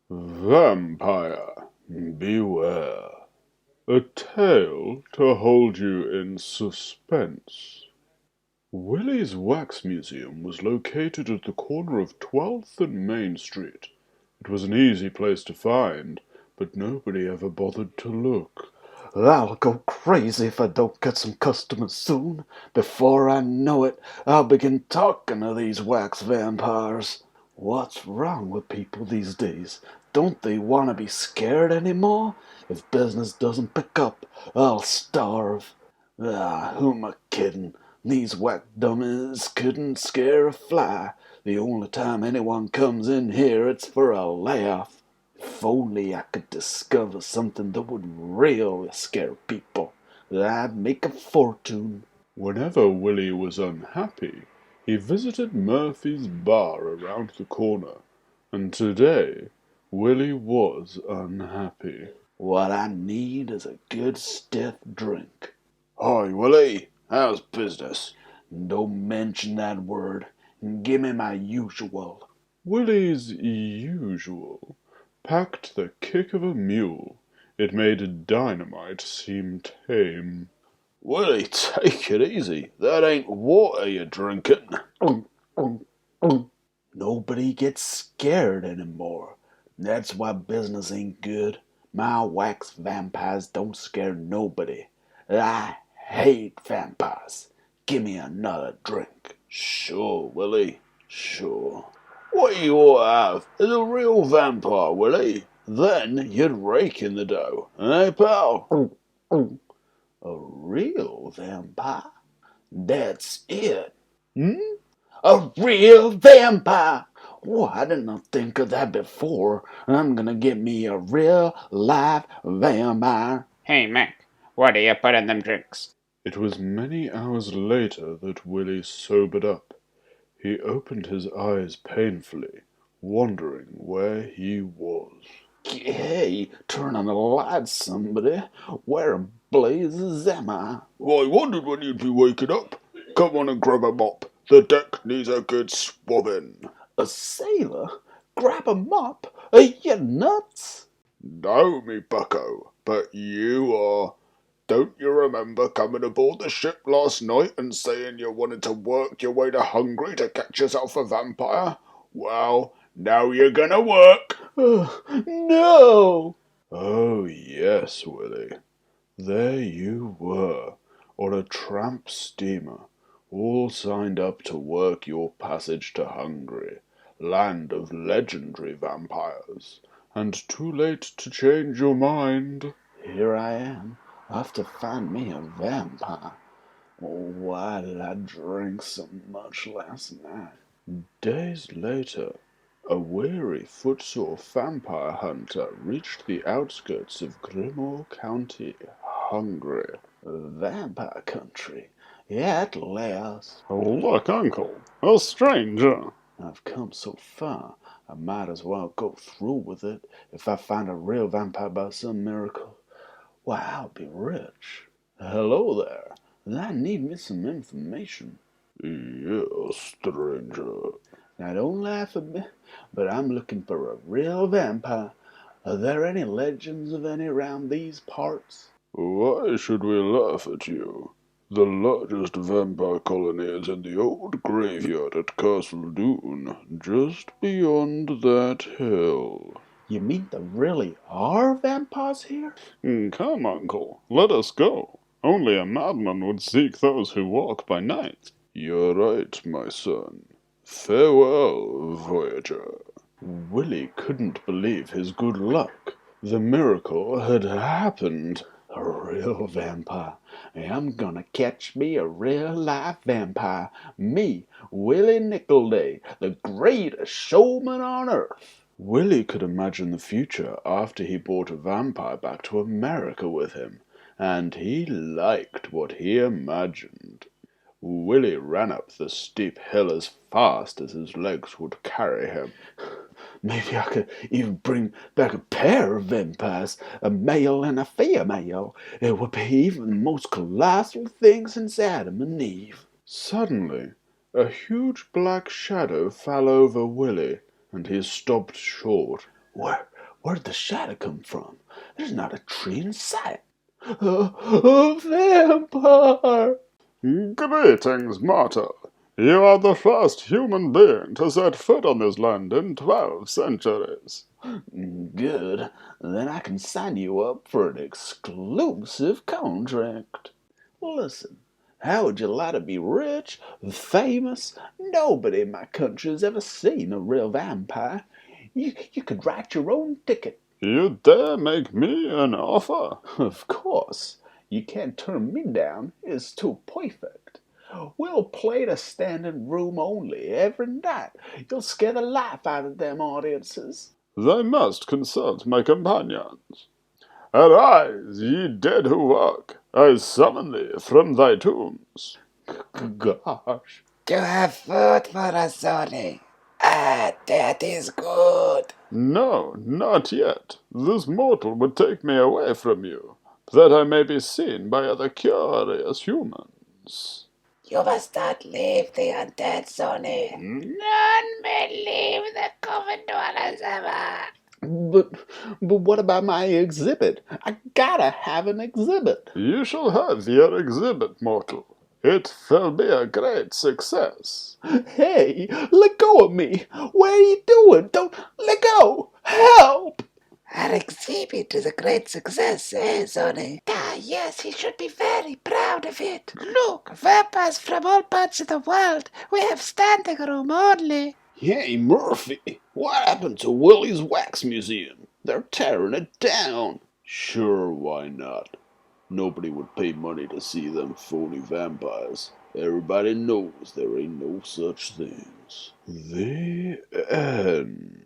Vampire, beware. A tale to hold you in suspense. Willie's Wax Museum was located at the corner of 12th and Main Street. It was an easy place to find, but nobody ever bothered to look. I'll go crazy if I don't get some customers soon. Before I know it, I'll begin talking to these wax vampires. What's wrong with people these days? Don't they want to be scared anymore? If business doesn't pick up, I'll starve. Who am I kidding? These whack dummies couldn't scare a fly. The only time anyone comes in here, it's for a laugh. If only I could discover something that would really scare people, I'd make a fortune. Whenever Willie was unhappy, he visited Murphy's bar around the corner, and today Willie was unhappy. What I need is a good stiff drink. Hi, Willie. How's business? Don't mention that word. Give me my usual. Willie's usual packed the kick of a mule. It made dynamite seem tame. Willie, take it easy. That ain't water you're drinking. Nobody gets scared anymore. That's why business ain't good. My wax vampires don't scare nobody. I hate vampires. Give me another drink. Sure, Willie, sure. What you ought to have is a real vampire, Willie. Then you'd rake in the dough, eh, pal? A real vampire? That's it. Hmm? A real vampire! Why didn't I think of that before? I'm gonna get me a real live vampire. Hey, Mac, what do you put in them drinks? It was many hours later that Willie sobered up. He opened his eyes painfully, wondering where he was. Hey, turn on the lights, somebody. Where in blazes am I? I wondered when you'd be waking up. Come on and grab a mop. The deck needs a good swabbing. A sailor? Grab a mop? Are you nuts? No, me bucko, but you are. Don't you remember coming aboard the ship last night and saying you wanted to work your way to Hungary to catch yourself a vampire? Well, now you're gonna work. No! Oh, yes, Willie. There you were, on a tramp steamer, all signed up to work your passage to Hungary, land of legendary vampires, and too late to change your mind. Here I am. I have to find me a vampire. Why did I drink so much last night? Days later, a weary, footsore vampire hunter reached the outskirts of Grimmauld County, Hungary. Vampire country? At last. Look, Uncle, a stranger. I've come so far, I might as well go through with it. If I find a real vampire by some miracle, why, I'll be rich. Hello there. I need me some information. Yes, stranger. Now, don't laugh at me, but I'm looking for a real vampire. Are there any legends of any around these parts? Why should we laugh at you? The largest vampire colony is in the old graveyard at Castle Doon, just beyond that hill. You mean there really are vampires here? Come, uncle, let us go. Only a madman would seek those who walk by night. You're right, my son. Farewell, voyager. Willie couldn't believe his good luck. The miracle had happened. A real vampire. I'm gonna catch me a real life vampire. Me, Willie Nickelday, the greatest showman on earth. Willie could imagine the future after he brought a vampire back to America with him, and he liked what he imagined. Willie ran up the steep hill as fast as his legs would carry him. Maybe I could even bring back a pair of vampires, a male and a female. It would be even the most colossal thing since Adam and Eve. Suddenly, a huge black shadow fell over Willie, and he stopped short. Where'd the shadow come from? There's not a tree in sight. A vampire! Greetings, mortal. You are the first human being to set foot on this land in 12 centuries. Good. Then I can sign you up for an exclusive contract. Listen, how would you like to be rich, famous? Nobody in my country has ever seen a real vampire. You could write your own ticket. You dare make me an offer? Of course. You can't turn me down. It's too perfect. We'll play the standing room only every night. You'll scare the life out of them audiences. They must consult my companions. Arise, ye dead who walk, I summon thee from thy tombs. Gosh. You have food for us, Sonny. Ah, that is good. No, not yet. This mortal would take me away from you, that I may be seen by other curious humans. You must not leave the undead, Sonny. None may leave the coven dwellers ever. But what about my exhibit? I gotta have an exhibit. You shall have your exhibit, mortal. It will be a great success. Hey, let go of me. What are you doing? Don't let go. Help! Our exhibit is a great success, eh, Sonny? Ah, yes, he should be very proud of it. Look, vampires from all parts of the world. We have standing room only. Hey, Murphy, what happened to Willie's Wax Museum? They're tearing it down. Sure, why not? Nobody would pay money to see them phony vampires. Everybody knows there ain't no such things. The end.